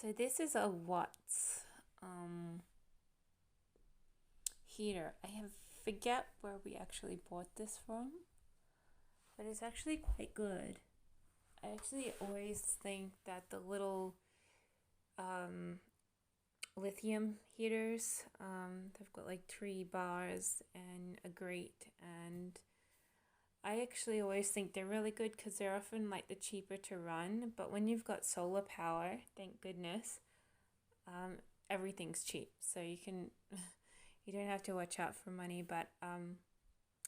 So this is a Watts um, heater. I have forget where we actually bought this from, but it's actually quite good. I actually always think that the little um, lithium heaters, they've got like 3 bars and a grate, and I actually always think they're really good because they're often like the cheaper to run. But when you've got solar power, thank goodness, um, everything's cheap, so you can you don't have to watch out for money. But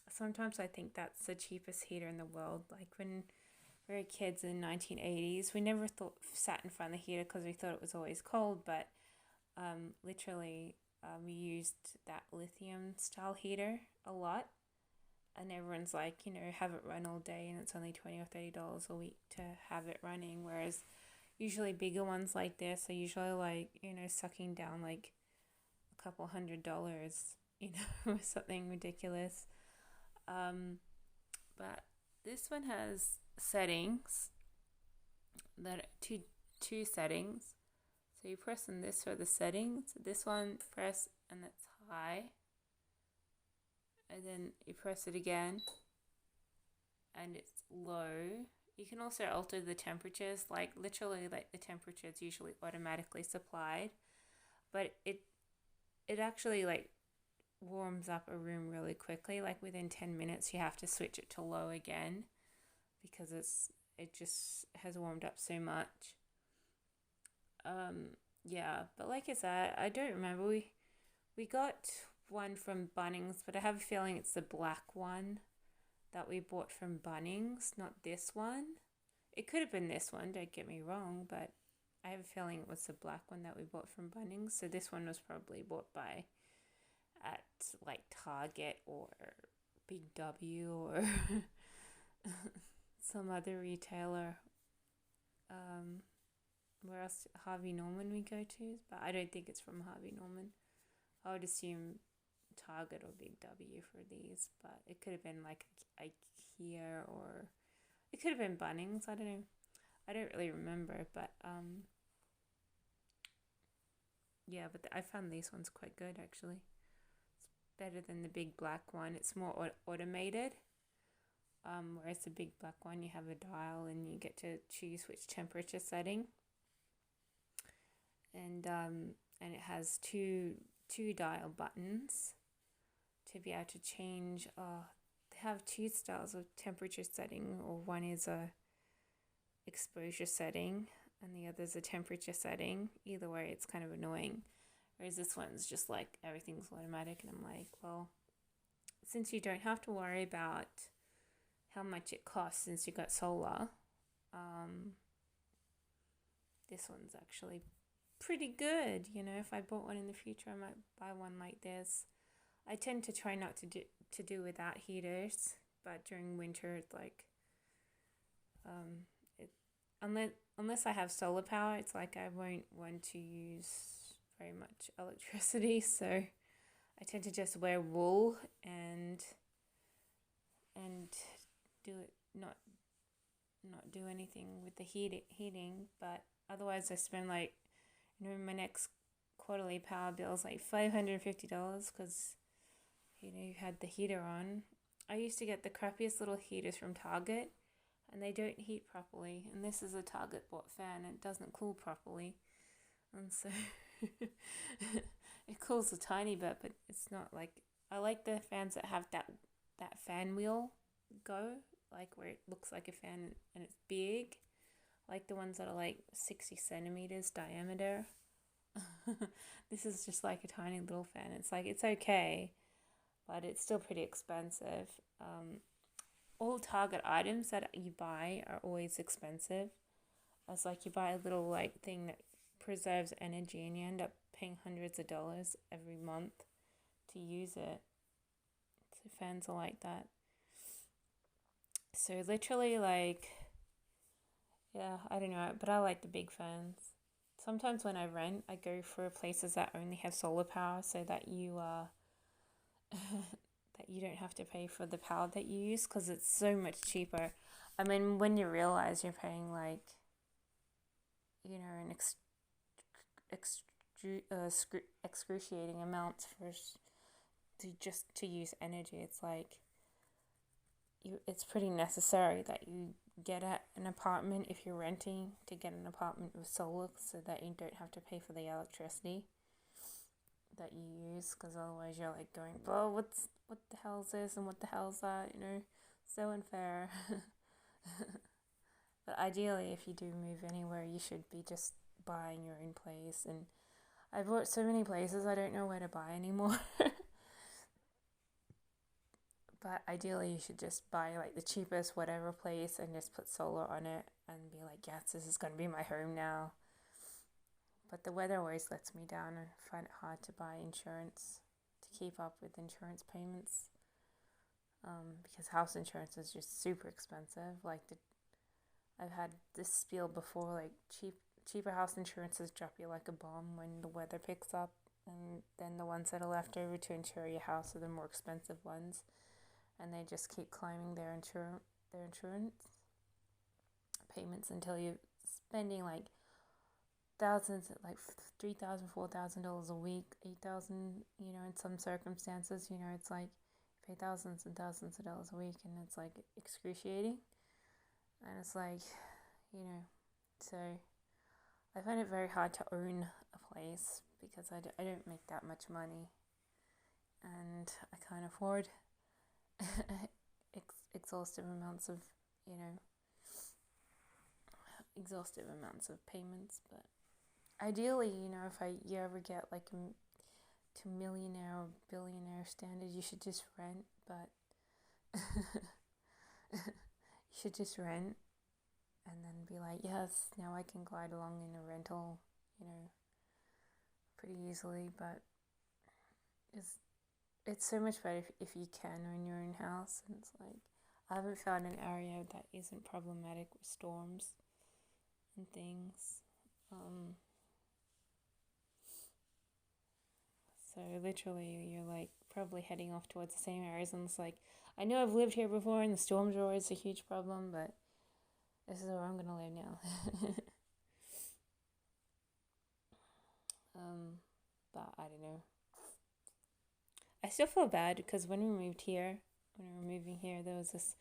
sometimes I think that's the cheapest heater in the world. Like when we were kids in the 1980s, we never thought sat in front of the heater because we thought it was always cold. But literally, we used that lithium style heater a lot, and everyone's like, have it run all day, and it's only $20 or $30 a week to have it running. Whereas usually bigger ones like this are usually like sucking down like a couple $100, or something ridiculous. Um, but this one has settings that two settings. So you press on this for the settings. This one press and it's high, and then you press it again and it's low. You can also alter the temperatures, like literally like the temperature is usually automatically supplied, but it actually like warms up a room really quickly. Like within 10 minutes you have to switch it to low again because it just has warmed up so much. Yeah, but like I said, I don't remember. We got one from Bunnings, but I have a feeling it's the black one that we bought from Bunnings, not this one. It could have been this one, don't get me wrong, but I have a feeling it was the black one that we bought from Bunnings. So this one was probably bought by at like Target or Big W or some other retailer. Um, where else? Harvey Norman we go to, but I don't think it's from Harvey Norman. I would assume Target or Big W for these, but it could have been like IKEA or it could have been Bunnings. I don't know. I don't really remember, but yeah. But I found these ones quite good actually. It's better than the big black one. It's more automated. Whereas the big black one, you have a dial and you get to choose which temperature setting, and it has two dial buttons to be able to change. They have two styles of temperature setting, or one is a exposure setting and the other is a temperature setting. Either way, it's kind of annoying. Whereas this one's just like everything's automatic, and I'm like, well, since you don't have to worry about how much it costs since you got solar, um, this one's actually pretty good. If I bought one in the future, I might buy one like this. I tend to try not to do without heaters, but during winter, it's like, it unless I have solar power, it's like I won't want to use very much electricity. So I tend to just wear wool and do it not do anything with the heating. But otherwise, I spend like my next quarterly power bill is like $550 because you had the heater on. I used to get the crappiest little heaters from Target, and they don't heat properly. And this is a Target bought fan, and it doesn't cool properly, and so it cools a tiny bit, but it's not like I like the fans that have that fan wheel go, like where it looks like a fan and it's big, like the ones that are like 60 centimeters diameter. This is just like a tiny little fan. It's like it's okay, but it's still pretty expensive. All Target items that you buy are always expensive. It's like you buy a little like thing that preserves energy, and you end up paying hundreds of dollars every month to use it. So fans are like that. So literally, like, yeah, I don't know, but I like the big fans. Sometimes when I rent, I go for places that only have solar power, so that you that you don't have to pay for the power that you use because it's so much cheaper. I mean, when you realize you're paying like, an excruciating amounts to use energy. It's like it's pretty necessary that you get an apartment if you're renting, to get an apartment with solar so that you don't have to pay for the electricity that you use, because otherwise you're like going, well, what the hell is this and what the hell is that, so unfair. But ideally, if you do move anywhere, you should be just buying your own place. And I've worked so many places, I don't know where to buy anymore. But ideally, you should just buy like the cheapest whatever place and just put solar on it and be like, yes, this is going to be my home now. But the weather always lets me down, and I find it hard to buy insurance, to keep up with insurance payments. Because house insurance is just super expensive. Like I've had this spiel before, like cheaper house insurances drop you like a bomb when the weather picks up, and then the ones that are left over to insure your house are the more expensive ones, and they just keep climbing their insurance payments until you're spending like thousands, like $3,000, $4,000 a week, $8,000. In some circumstances, it's like you pay thousands and thousands of dollars a week, and it's like excruciating. And it's like, so I find it very hard to own a place because I don't make that much money, and I can't afford exhaustive amounts of payments. But ideally, if you ever get like to millionaire or billionaire standard, you should just rent. But you should just rent and then be like, yes, now I can glide along in a rental, pretty easily. But it's so much better if you can own your own house. And it's like, I haven't found an area that isn't problematic with storms and things. So literally, you're like probably heading off towards the same areas, and it's like, I know I've lived here before, and the storms are always a huge problem, but this is where I'm gonna live now. But I don't know. I still feel bad because when we were moving here, there was this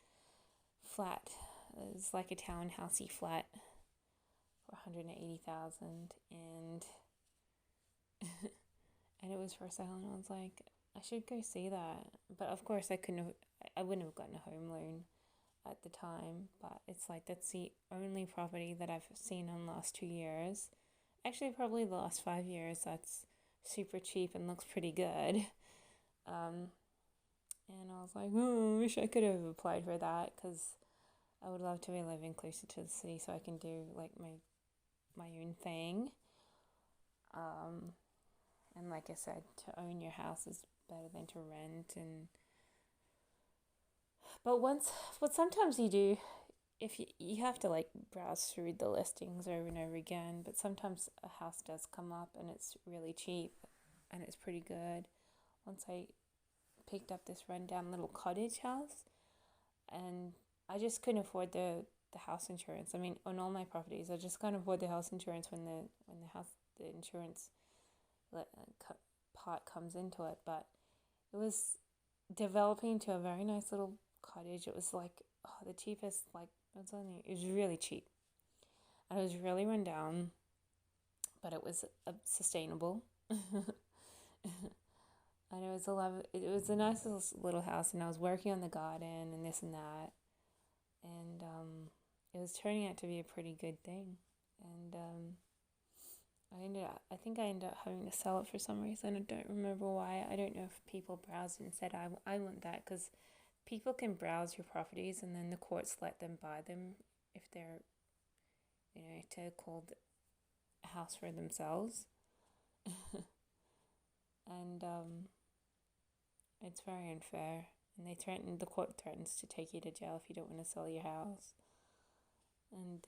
flat. It was like a townhousey flat for $180,000, and and it was for sale, and I was like, I should go see that. But of course, I wouldn't have gotten a home loan at the time. But it's like, that's the only property that I've seen in the last 2 years. Actually, probably the last 5 years. That's super cheap and looks pretty good. And I was like, I wish I could have applied for that, because I would love to be living closer to the city so I can do like my own thing. And like I said, to own your house is better than to rent. But sometimes you do, if you have to like browse through the listings over and over again, but sometimes a house does come up and it's really cheap and it's pretty good. Once I picked up this rundown little cottage house, and I just couldn't afford the house insurance. I mean, on all my properties, I just can't afford the house insurance when the insurance part comes into it. But it was developing to a very nice little cottage. It was like the cheapest. Like, it was really cheap, and it was really run down, but it was sustainable. And it was a nice little house, and I was working on the garden and this and that, and it was turning out to be a pretty good thing. And I think I ended up having to sell it for some reason. I don't remember why. I don't know if people browsed and said, I want that, because people can browse your properties and then the courts let them buy them if they're, to call a house for themselves. And it's very unfair. And the court threatens to take you to jail if you don't want to sell your house. And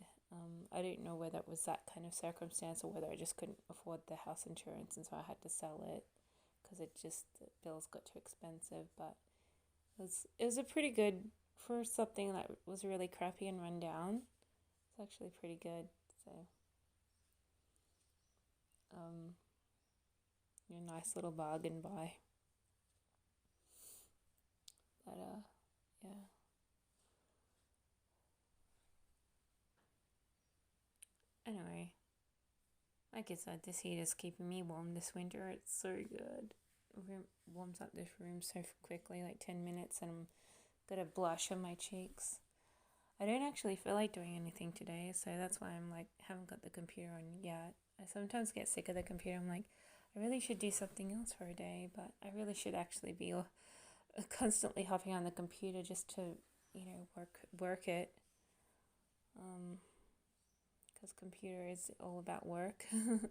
I don't know whether it was that kind of circumstance or whether I just couldn't afford the house insurance, and so I had to sell it because the bills got too expensive. But it was a pretty good, for something that was really crappy and run down. It's actually pretty good. So Your nice little bargain buy. But yeah. Anyway, like I said, this heat is keeping me warm this winter. It's so good. It warms up this room so quickly, like 10 minutes, and I'm got a blush on my cheeks. I don't actually feel like doing anything today, so that's why I'm like, haven't got the computer on yet. I sometimes get sick of the computer. I'm like, I really should do something else for a day, but I really should actually be constantly hopping on the computer just to, work it. Because computer is all about work. And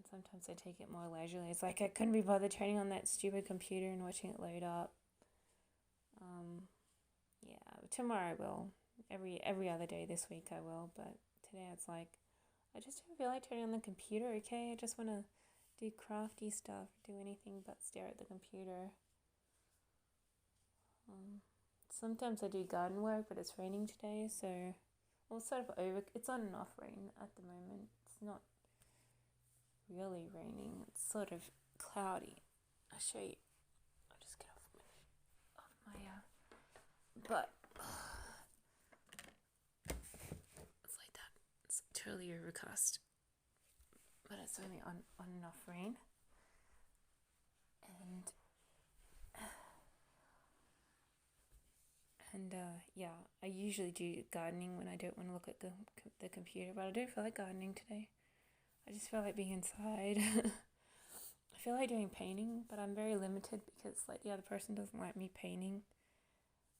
sometimes I take it more leisurely. It's like I couldn't be bothered turning on that stupid computer and watching it load up. Yeah, tomorrow I will. Every other day this week I will, but today it's like I just don't feel like turning on the computer. Okay, I just want to do crafty stuff, do anything but stare at the computer. Sometimes I do garden work, but it's raining today, so it's on and off rain at the moment. It's not really raining. It's sort of cloudy. I'll show you. I'll just get off my but it's like that. It's totally overcast, but it's only on and off rain. And yeah, I usually do gardening when I don't want to look at the computer, but I don't feel like gardening today. I just feel like being inside. I feel like doing painting, but I'm very limited because like the other person doesn't like me painting.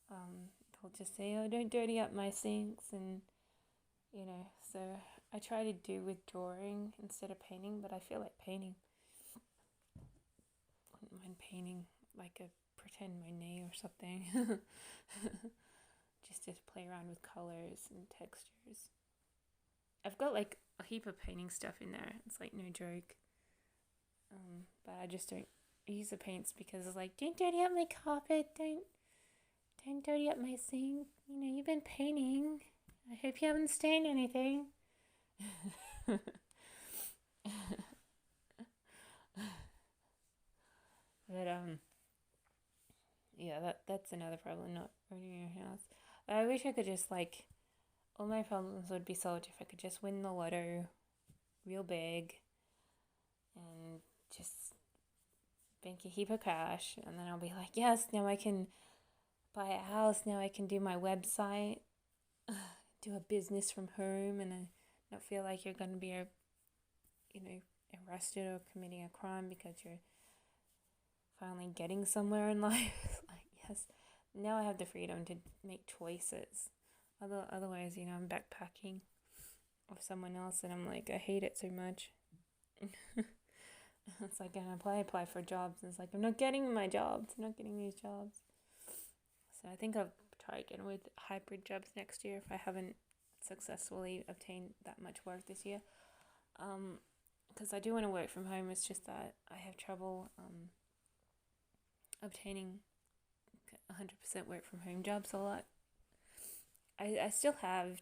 They'll just say, "Oh, don't dirty up my sinks," and so I try to do with drawing instead of painting, but I feel like painting. Wouldn't mind painting like a pretend Monet or something. Just to play around with colors and textures. I've got like a heap of painting stuff in there. It's like no joke. But I just don't use the paints because it's like, don't dirty up my carpet, don't dirty up my sink. You've been painting. I hope you haven't stained anything. But yeah, that's another problem, not owning your house. I wish I could just like, all my problems would be solved if I could just win the lotto real big and just bank a heap of cash, and then I'll be like, yes, now I can buy a house, now I can do my website, do a business from home, and I not feel like you're going to be arrested or committing a crime because you're finally getting somewhere in life. Like, yes, now I have the freedom to make choices. Otherwise, I'm backpacking with someone else, and I'm like, I hate it so much. It's like, and apply for jobs, and it's like, I'm not getting my jobs. I'm not getting these jobs. So I think I'll try again with hybrid jobs next year if I haven't successfully obtained that much work this year. Because I do want to work from home. It's just that I have trouble obtaining 100% work from home jobs a lot. I still have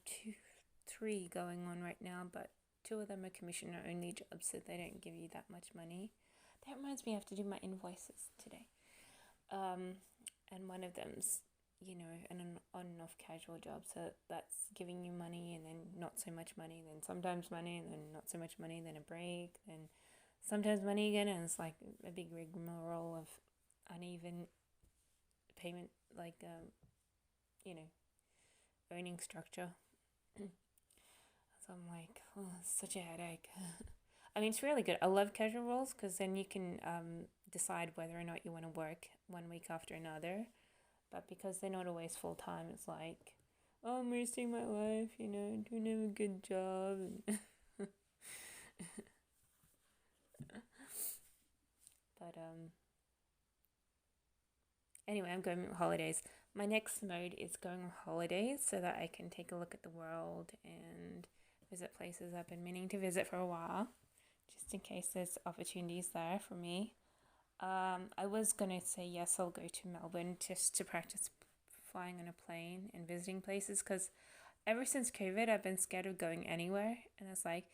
3 going on right now, but 2 of them are commissioner only jobs, so they don't give you that much money. That reminds me, I have to do my invoices today. And one of them's, an on and off casual job, so that's giving you money and then not so much money, then sometimes money and then not so much money, then a break, then sometimes money again, and it's like a big rigmarole of uneven payment, like, earning structure. So I'm like, oh, it's such a headache. I mean, it's really good. I love casual roles because then you can decide whether or not you want to work one week after another. But because they're not always full time, it's like, oh, I'm wasting my life, doing a good job. But anyway, I'm going on holidays. My next mode is going on holidays so that I can take a look at the world and visit places I've been meaning to visit for a while, just in case there's opportunities there for me. I was going to say yes, I'll go to Melbourne just to practice flying on a plane and visiting places, because ever since COVID, I've been scared of going anywhere, and it's like,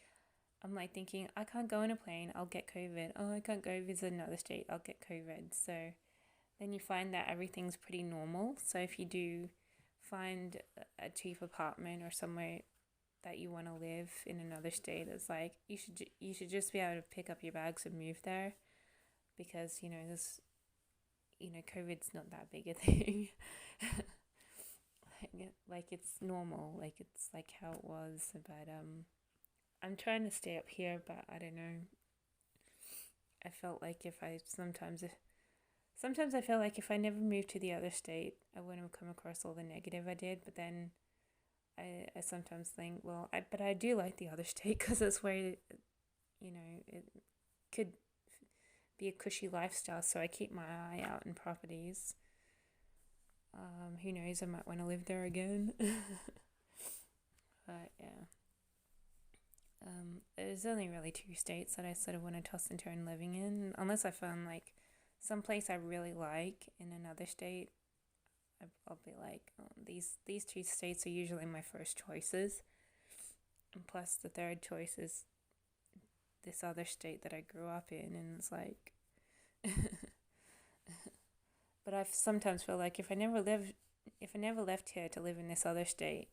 I'm like thinking, I can't go on a plane, I'll get COVID. Oh, I can't go visit another state, I'll get COVID. So then you find that everything's pretty normal. So if you do find a cheap apartment or somewhere that you want to live in another state, it's like you should just be able to pick up your bags and move there, because this COVID's not that big a thing. Like it's normal, like it's like how it was. But I'm trying to stay up here, but I don't know. I felt like sometimes I feel like if I never moved to the other state, I wouldn't have come across all the negative I did. But then I sometimes think, well, but I do like the other state because it's where it could be a cushy lifestyle. So I keep my eye out in properties. Who knows? I might want to live there again. But yeah. There's only really two states that I sort of want to toss and turn living in, unless I found like some place I really like in another state. I'll be like, oh, these two states are usually my first choices, and plus the third choice is this other state that I grew up in, and it's like. But I sometimes feel like if I never left here to live in this other state,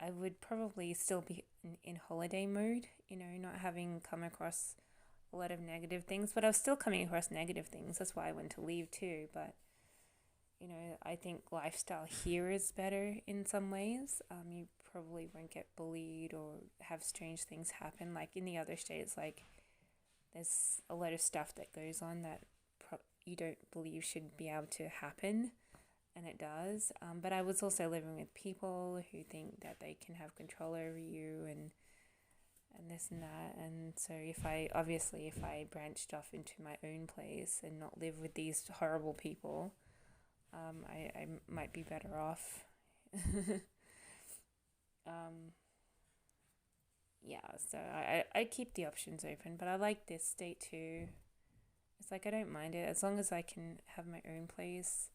I would probably still be in holiday mode, not having come across a lot of negative things, but I was still coming across negative things. That's why I went to leave too. But, I think lifestyle here is better in some ways. You probably won't get bullied or have strange things happen. Like in the other states, like there's a lot of stuff that goes on that you don't believe should be able to happen. And it does. But I was also living with people who think that they can have control over you and this and that. And so if I branched off into my own place and not live with these horrible people, I might be better off. Yeah, so I keep the options open, but I like this state too. It's like I don't mind it as long as I can have my own place.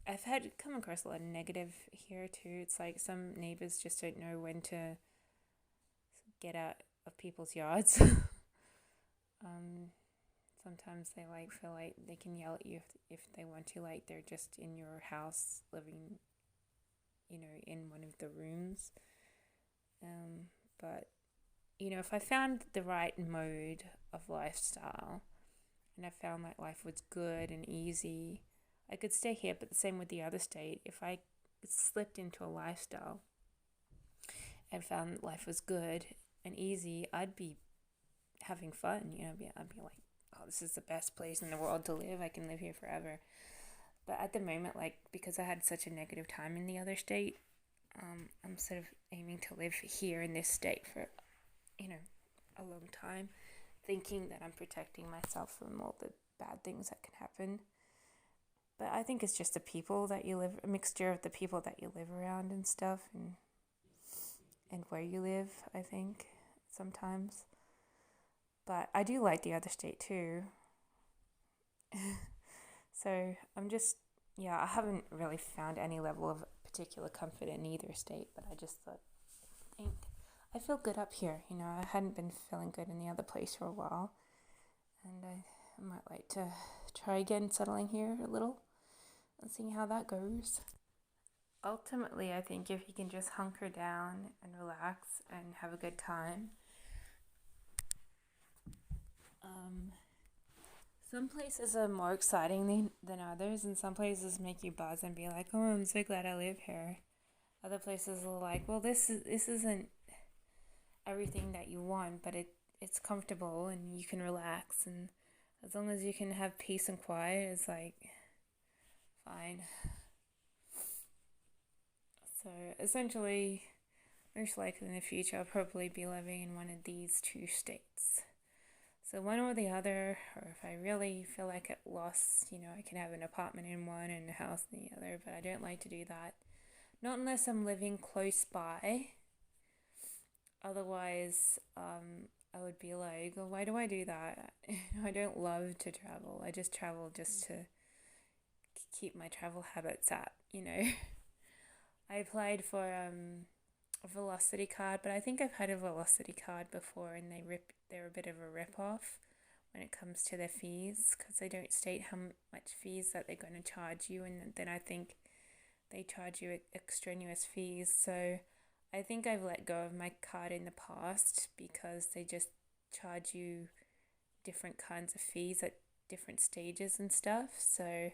I've come across a lot of negative here too. It's like some neighbors just don't know when to get out of people's yards. Sometimes they feel like they can yell at you if they want to, like they're just in your house living, in one of the rooms. But if I found the right mode of lifestyle, and I found that life was good and easy, I could stay here. But the same with the other state. If I slipped into a lifestyle and found life was good and easy, I'd be having fun. I'd be like, oh, this is the best place in the world to live. I can live here forever. But at the moment, like because I had such a negative time in the other state, I'm sort of aiming to live here in this state for, a long time, thinking that I'm protecting myself from all the bad things that can happen. But I think it's just a mixture of the people that you live around and stuff, and where you live, I think, sometimes. But I do like the other state too. So I'm just, I haven't really found any level of particular comfort in either state, but I just thought, I feel good up here. I hadn't been feeling good in the other place for a while, and I might like to try again settling here a little and seeing how that goes. Ultimately, I think if you can just hunker down and relax and have a good time, some places are more exciting than others, and some places make you buzz and be like, oh, I'm so glad I live here. Other places are like, well, this isn't everything that you want, but it's comfortable and you can relax, and as long as you can have peace and quiet, it's like fine. So essentially, most likely in the future, I'll probably be living in one of these two states. So one or the other, or if I really feel like at loss, I can have an apartment in one and a house in the other, but I don't like to do that. Not unless I'm living close by. Otherwise, I would be like, well, why do I do that? I don't love to travel. I just travel just to keep my travel habits up. I applied for a Velocity card, but I think I've had a Velocity card before, and they're a bit of a rip off when it comes to their fees, because they don't state how much fees that they're going to charge you, and then I think they charge you extraneous fees. So I think I've let go of my card in the past because they just charge you different kinds of fees at different stages and stuff. So,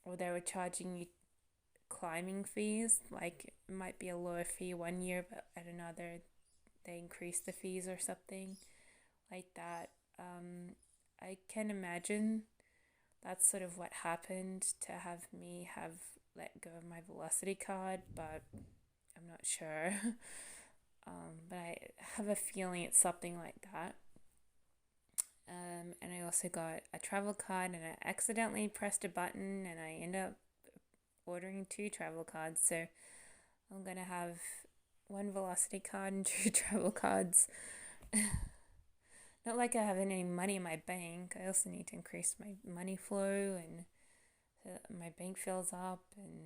or they were charging you climbing fees, like it might be a lower fee one year, but at another they increase the fees or something like that. I can imagine that's sort of what happened to have me have let go of my Velocity card, but I'm not sure. But I have a feeling it's something like that. And I also got a travel card, and I accidentally pressed a button, and I end up ordering two travel cards. So I'm gonna have one Velocity card and two travel cards. Not like I have any money in my bank. I also need to increase my money flow, and so that my bank fills up, and